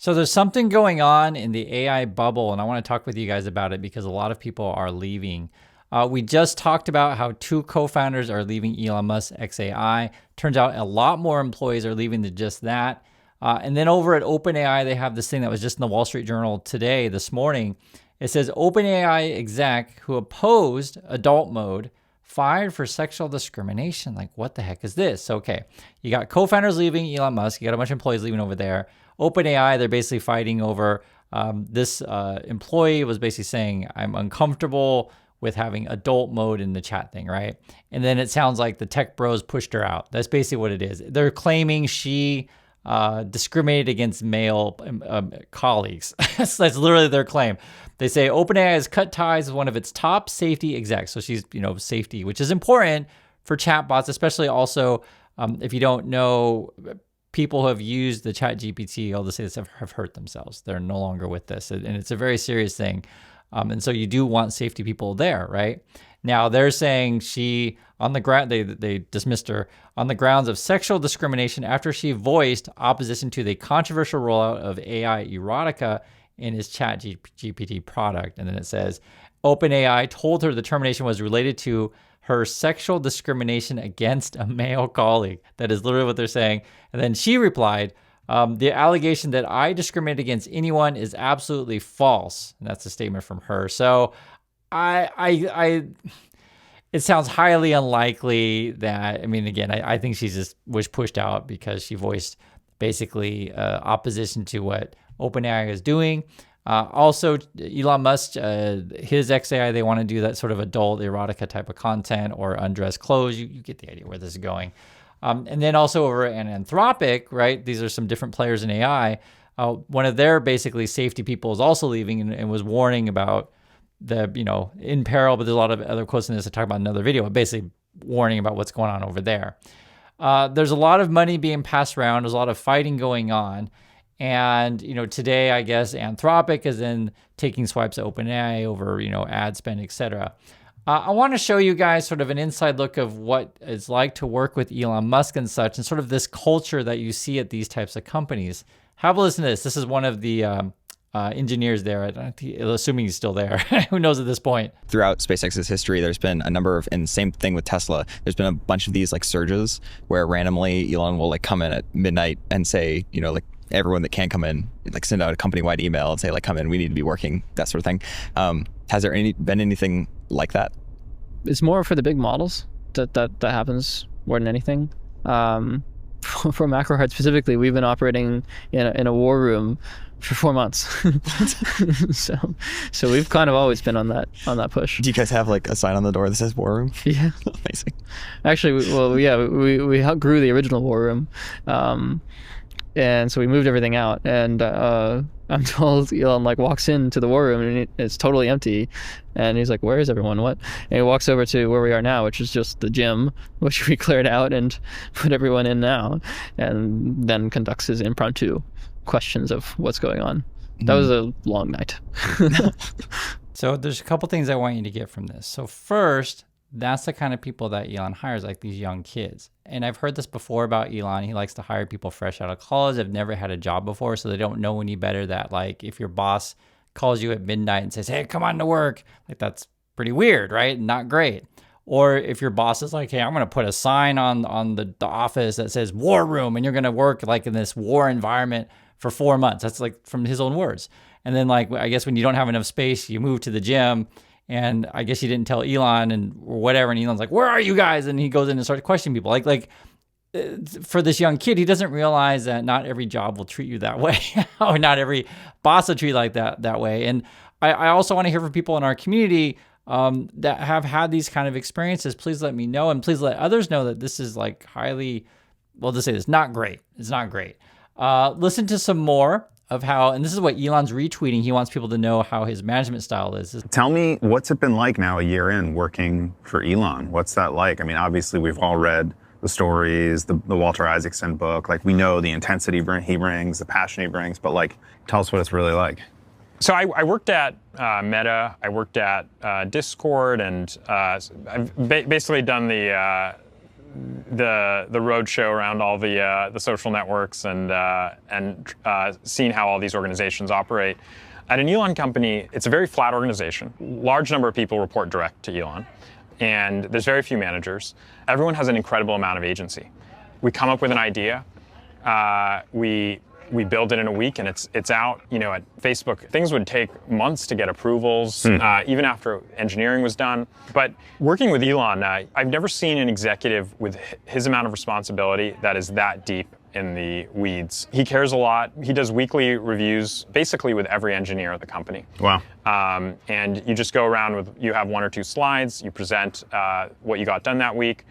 So there's something going on in the AI bubble, and I want to talk with you guys about it because a lot of people are leaving. We just talked about how 2 co-founders are leaving Elon Musk XAI. Turns out a lot more employees are leaving than just that. And then over at OpenAI, they have this thing that was just in the Wall Street Journal today, this morning. It says OpenAI exec who opposed adult mode fired for sexual discrimination. Like, what the heck is this? Okay, you got co-founders leaving Elon Musk. You got a bunch of employees leaving over there. OpenAI, they're basically fighting over this employee was basically saying, I'm uncomfortable with having adult mode in the chat thing, right? And then it sounds like the tech bros pushed her out. That's basically what it is. They're claiming she discriminated against male colleagues. That's literally their claim. They say OpenAI has cut ties with one of its top safety execs. So she's, safety, which is important for chatbots, especially also if you don't know, people who have used the chat GPT, all this have hurt themselves. They're no longer with this. And it's a very serious thing. And so you do want safety people there, right? Now they're saying she, on the ground, they dismissed her on the grounds of sexual discrimination after she voiced opposition to the controversial rollout of AI erotica in his chat GPT product. And then it says, OpenAI told her the termination was related to her sexual discrimination against a male colleague. That is literally what they're saying. And then she replied, the allegation that I discriminate against anyone is absolutely false. And that's a statement from her. So it sounds highly unlikely that, again, I think she just was pushed out because she voiced basically opposition to what OpenAI is doing. Also, Elon Musk, his XAI, they want to do that sort of adult erotica type of content or undressed clothes. You get the idea where this is going. And then also over at Anthropic, right? These are some different players in AI. One of their basically safety people is also leaving and was warning about the, in peril, but there's a lot of other quotes in this I talk about in another video, but basically warning about what's going on over there. There's a lot of money being passed around. There's a lot of fighting going on. And, today, I guess, Anthropic is then taking swipes at OpenAI over, ad spend, etc. I want to show you guys sort of an inside look of what it's like to work with Elon Musk and such, and sort of this culture that you see at these types of companies. Have a listen to this. This is one of the engineers there, assuming he's still there. Who knows at this point? Throughout SpaceX's history, there's been a number of, and same thing with Tesla, there's been a bunch of these surges where randomly Elon will come in at midnight and say, everyone that can come in, send out a company-wide email and say, come in, we need to be working, that sort of thing. Has there been anything like that? It's more for the big models that happens more than anything. For MacroHeart specifically, we've been operating in a war room for 4 months. so we've kind of always been on that push. Do you guys have a sign on the door that says war room? Yeah. Amazing. Actually, we outgrew the original war room. And so we moved everything out, and I'm told Elon walks into the war room and it's totally empty, and he's like, "Where is everyone? What?" And he walks over to where we are now, which is just the gym, which we cleared out and put everyone in now, and then conducts his impromptu questions of what's going on. That was a long night. So there's a couple things I want you to get from this. So first, that's the kind of people that Elon hires, like these young kids. And I've heard this before about Elon. He likes to hire people fresh out of college. They've never had a job before, so they don't know any better that if your boss calls you at midnight and says, "Hey, come on to work," that's pretty weird, right? Not great. Or if your boss is like, "Hey, I'm going to put a sign on the office that says war room, and you're going to work in this war environment for 4 months." That's from his own words. And then I guess when you don't have enough space, you move to the gym. And I guess he didn't tell Elon or whatever. And Elon's like, "Where are you guys?" And he goes in and starts questioning people. For this young kid, he doesn't realize that not every job will treat you that way, or not every boss will treat you like that way. And I also want to hear from people in our community that have had these kind of experiences. Please let me know, and please let others know that this is highly, well, to say this, not great. It's not great. Listen to some more of how, and this is what Elon's retweeting. He wants people to know how his management style is. Tell me, what's it been like now, a year in, working for Elon? What's that like? Obviously, we've all read the stories, the Walter Isaacson book. We know the intensity he brings, the passion he brings, but tell us what it's really like. So I worked at Meta, I worked at Discord, and I've basically done the roadshow around all the social networks and seeing how all these organizations operate. At an Elon company, it's a very flat organization. Large number of people report direct to Elon, and there's very few managers. Everyone has an incredible amount of agency. We come up with an idea, we build it in a week, and it's out. You know, at Facebook, things would take months to get approvals, even after engineering was done. But working with Elon, I've never seen an executive with his amount of responsibility that is that deep in the weeds. He cares a lot. He does weekly reviews, basically with every engineer at the company. Wow. And you just go around with, you have 1 or 2 slides, you present what you got done that week.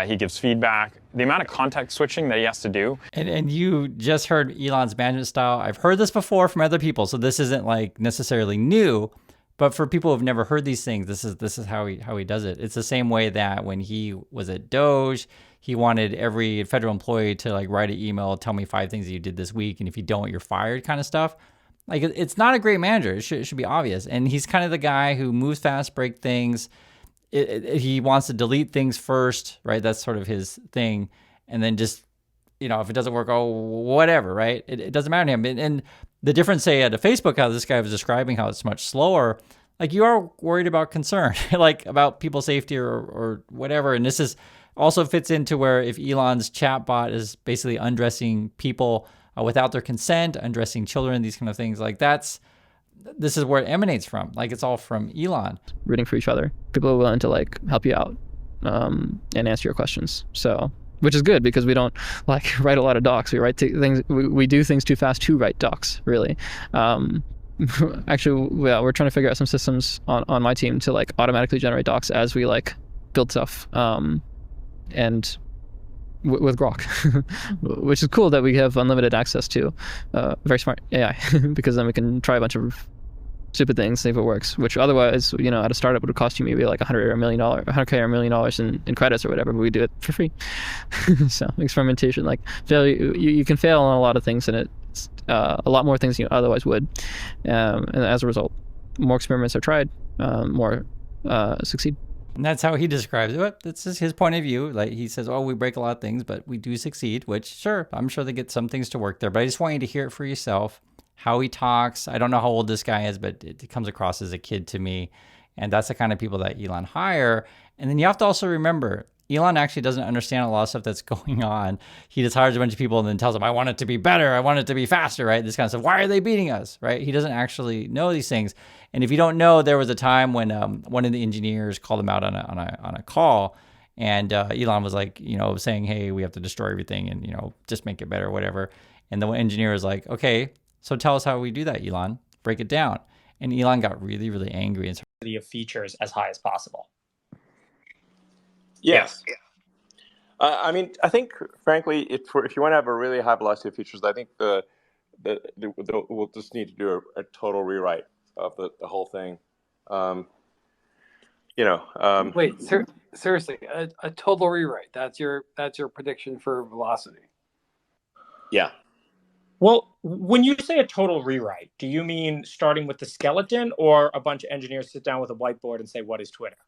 He gives feedback. The amount of context switching that he has to do. And you just heard Elon's management style. I've heard this before from other people, so this isn't like necessarily new. But for people who've never heard these things, this is how he does it. It's the same way that when he was at Doge, he wanted every federal employee to like write an email, tell me 5 things that you did this week, and if you don't, you're fired, kind of stuff. Like, it's not a great manager. It should be obvious. And he's kind of the guy who moves fast, break things. He wants to delete things first, right? That's sort of his thing. And then just, you know, if it doesn't work, oh, whatever, right? It doesn't matter to him. And the difference, say, at Facebook, how this guy was describing how it's much slower, like, you are worried about concern, like about people's safety or whatever. And this is also fits into where if Elon's chatbot is basically undressing people without their consent, undressing children, these kind of things, like this is where it emanates from. Like, it's all from Elon. Rooting for each other. People are willing to like help you out and answer your questions. So, which is good because we don't like write a lot of docs. We write things. We do things too fast to write docs. Really. Actually, we're trying to figure out some systems on my team to like automatically generate docs as we like build stuff. And with Grok, which is cool that we have unlimited access to very smart AI because then we can try a bunch of stupid things, see if it works, which otherwise, you know, at a startup would cost you maybe like $100K or $1 million in credits or whatever, but we do it for free. So experimentation, like failure, you can fail on a lot of things, and it's a lot more things than you otherwise would. And as a result, more experiments are tried, more succeed. And that's how he describes it. That's just his point of view. Like, he says, oh, we break a lot of things, but we do succeed, which, sure, I'm sure they get some things to work there. But I just want you to hear it for yourself, how he talks. I don't know how old this guy is, but it comes across as a kid to me. And that's the kind of people that Elon hire. And then you have to also remember, Elon actually doesn't understand a lot of stuff that's going on. He just hires a bunch of people and then tells them, I want it to be better. I want it to be faster, right? This kind of stuff. Why are they beating us, right? He doesn't actually know these things. And if you don't know, there was a time when one of the engineers called him out on a call, and Elon was like, you know, saying, hey, we have to destroy everything and, you know, just make it better, whatever. And the engineer was like, okay, so tell us how we do that, Elon. Break it down. And Elon got really, really angry. And of features as high as possible. Yes. I mean, I think, frankly, if you want to have a really high velocity of features, I think we'll just need to do a total rewrite of the whole thing. Wait, seriously, a total rewrite. That's your prediction for velocity. Yeah. Well, when you say a total rewrite, do you mean starting with the skeleton, or a bunch of engineers sit down with a whiteboard and say, what is Twitter?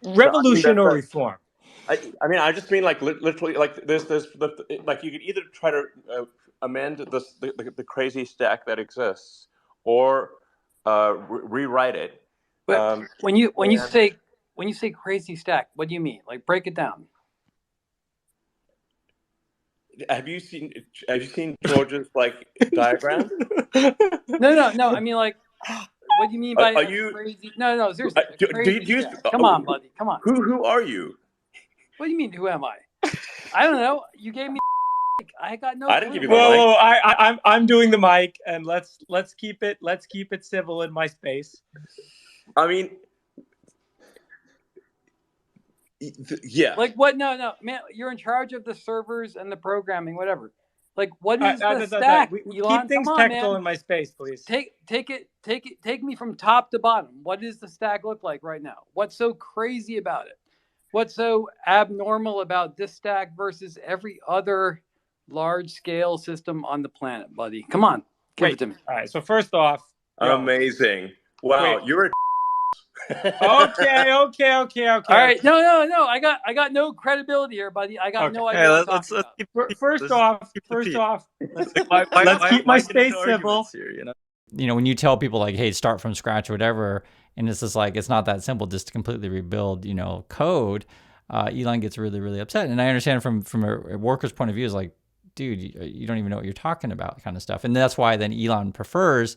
Revolution or reform? I mean, I just mean like literally, like there's like you could either try to amend the crazy stack that exists, or rewrite it. But when you say crazy stack, what do you mean? Like, break it down. Have you seen George's like diagram? No. I mean, like, what do you mean by crazy? No, seriously. Come on, buddy. Come on. Who are you? What do you mean? Who am I? I don't know. You gave me. I got no. I didn't give you. Whoa! I'm doing the mic, and let's keep it civil in my space. I mean, yeah. Like what? No, man. You're in charge of the servers and the programming, whatever. Like, what is the stack? Elon? Keep things technical in my space, please. Take me from top to bottom. What does the stack look like right now? What's so crazy about it? What's so abnormal about this stack versus every other large-scale system on the planet, buddy? Come on, give it to me. All right. So first off, amazing. Wow, you're a Okay. All right, no. I got no credibility here, buddy. I got Okay. no idea Hey, what I'm let's talking about. keep First let's off, keep the peace. let's Like, why keep my get into space civil. arguments here? You know. You know, when you tell people like, hey, start from scratch or whatever, and it's just like, it's not that simple just to completely rebuild, you know, code, Elon gets really, really upset. And I understand from a worker's point of view is like, dude, you don't even know what you're talking about kind of stuff. And that's why then Elon prefers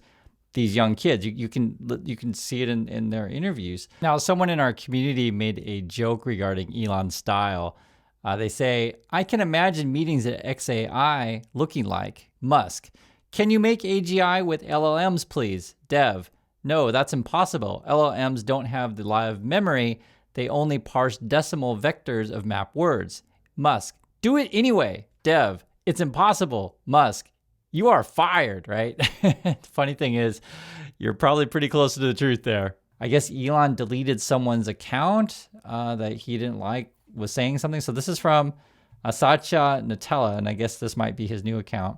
these young kids. You can see it in their interviews. Now, someone in our community made a joke regarding Elon's style. They say, I can imagine meetings at XAI looking like Musk. Can you make AGI with LLMs, please? Dev, no, that's impossible. LLMs don't have the live memory. They only parse decimal vectors of map words. Musk, do it anyway. Dev, it's impossible. Musk, you are fired, right? Funny thing is, you're probably pretty close to the truth there. I guess Elon deleted someone's account that he didn't like, was saying something. So this is from Satya Nutella, and I guess this might be his new account.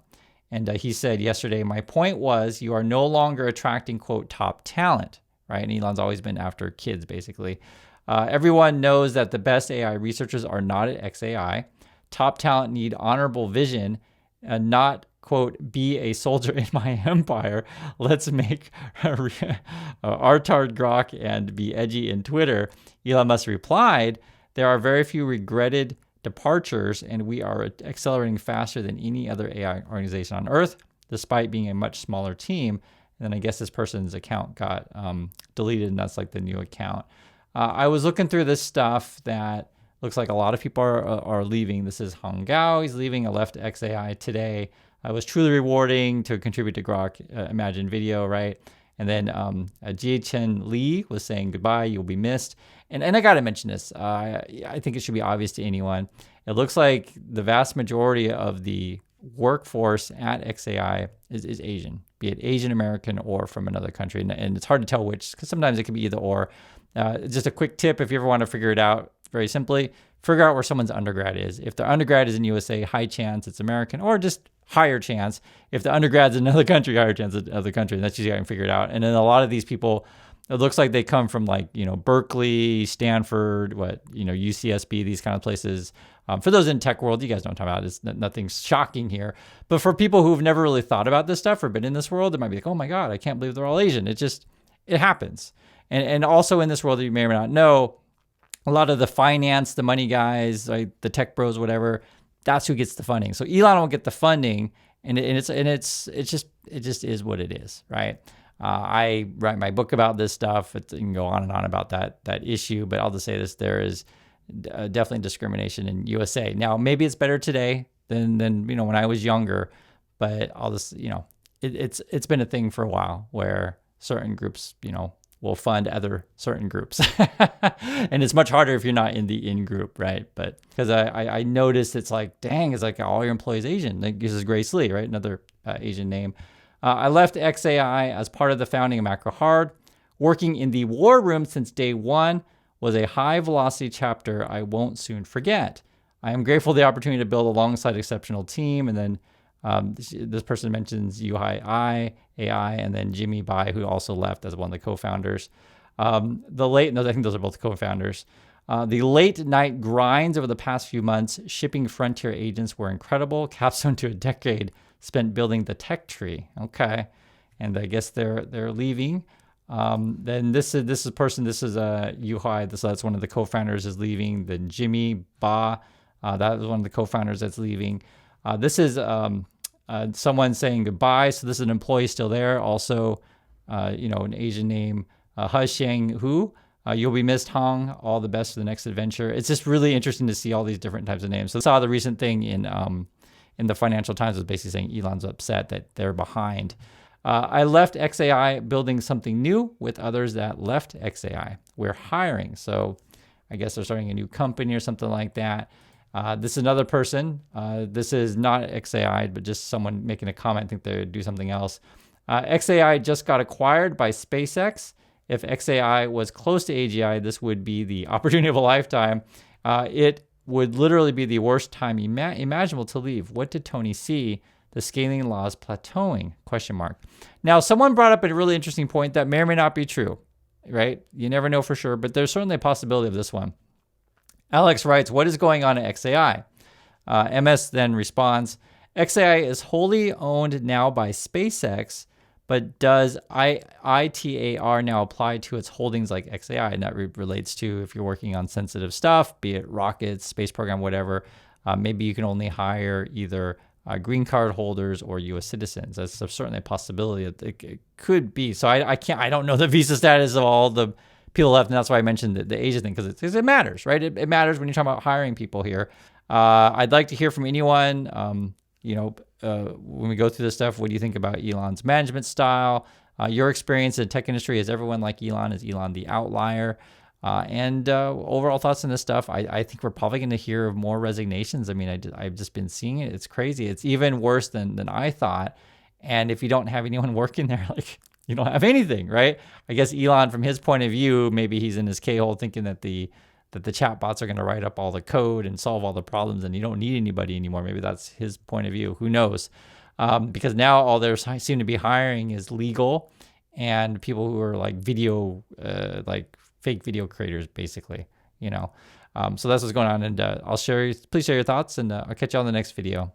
And he said yesterday, my point was you are no longer attracting, quote, top talent, right? And Elon's always been after kids, basically. Everyone knows that the best AI researchers are not at XAI. Top talent need honorable vision and not, quote, be a soldier in my empire. Let's make Artard Grok and be edgy in Twitter. Elon Musk replied, there are very few regretted departures, and we are accelerating faster than any other AI organization on Earth, despite being a much smaller team. And then I guess this person's account got deleted, and that's like the new account. I was looking through this stuff that looks like a lot of people are leaving. This is Hong Gao. He's leaving. I left XAI today. It was truly rewarding to contribute to Grok Imagine Video, right? And then Jie-Chen Lee was saying goodbye, you'll be missed. And I got to mention this. I think it should be obvious to anyone. It looks like the vast majority of the workforce at XAI is Asian, be it Asian American or from another country. And it's hard to tell which, because sometimes it can be either or. Just a quick tip, if you ever want to figure it out very simply, figure out where someone's undergrad is. If the undergrad is in USA, high chance it's American, or just higher chance. If the undergrad's in another country, higher chance it's another country. And that's usually how you can figure it out. And then a lot of these people, it looks like they come from like, Berkeley, Stanford, UCSB, these kind of places. For those in tech world, you guys know what I'm talking about. It's nothing shocking here. But for people who've never really thought about this stuff or been in this world, it might be like, oh my God, I can't believe they're all Asian. It happens. And also in this world that you may or may not know, a lot of the finance, the money guys, like the tech bros, whatever, that's who gets the funding. So Elon won't get the funding, and it just is what it is, right? I write my book about this stuff. You can go on and on about that issue, but I'll just say this: there is definitely discrimination in USA. Now, maybe it's better today than when I was younger, but I'll just it's been a thing for a while where certain groups will fund other certain groups. And it's much harder if you're not in the in group, right? But because I noticed it's like, dang, it's like all your employees Asian. Like, this is Grace Lee, right? Another Asian name. I left XAI as part of the founding of Macro Hard. Working in the war room since day one was a high velocity chapter I won't soon forget. I am grateful for the opportunity to build alongside exceptional team. And then this person mentions Yuhai AI, and then Jimmy Bai, who also left as one of the co-founders. I think those are both co-founders. The late night grinds over the past few months shipping Frontier agents were incredible. Capstone to a decade spent building the tech tree. Okay, and I guess they're leaving. Then this is Yuhai. That's one of the co-founders is leaving. Then Jimmy Ba, that was one of the co-founders that's leaving. This is someone saying goodbye. So this is an employee still there. Also, an Asian name, He Sheng Hu. You'll be missed, Hong. All the best for the next adventure. It's just really interesting to see all these different types of names. So I saw the recent thing in the Financial Times was basically saying Elon's upset that they're behind. I left XAI building something new with others that left XAI. We're hiring. So I guess they're starting a new company or something like that. This is another person. This is not XAI, but just someone making a comment. I think they would do something else. XAI just got acquired by SpaceX. If XAI was close to AGI, this would be the opportunity of a lifetime. It would literally be the worst time imaginable to leave. What did Tony see? The scaling laws plateauing? ? Now, someone brought up a really interesting point that may or may not be true. right? You never know for sure, but there's certainly a possibility of this one. Alex writes, what is going on at XAI? MS then responds, XAI is wholly owned now by SpaceX, but does ITAR now apply to its holdings like XAI? And that relates to if you're working on sensitive stuff, be it rockets, space program, whatever, maybe you can only hire either green card holders or U.S. citizens. That's certainly a possibility. It could be. So I don't know the visa status of all the people left, and that's why I mentioned the Asia thing, because it matters, right? It matters when you're talking about hiring people here. I'd like to hear from anyone. When we go through this stuff, what do you think about Elon's management style? Your experience in the tech industry, is everyone like Elon? Is Elon the outlier? And overall thoughts on this stuff. I think we're probably going to hear of more resignations. I mean, I've just been seeing it. It's crazy. It's even worse than I thought. And if you don't have anyone working there, like, you don't have anything, right? I guess Elon, from his point of view, maybe he's in his K-hole thinking that the chatbots are going to write up all the code and solve all the problems, and you don't need anybody anymore. Maybe that's his point of view. Who knows? Because now all they seem to be hiring is legal and people who are like video, like fake video creators, basically. So that's what's going on. And please share your thoughts, and I'll catch you on the next video.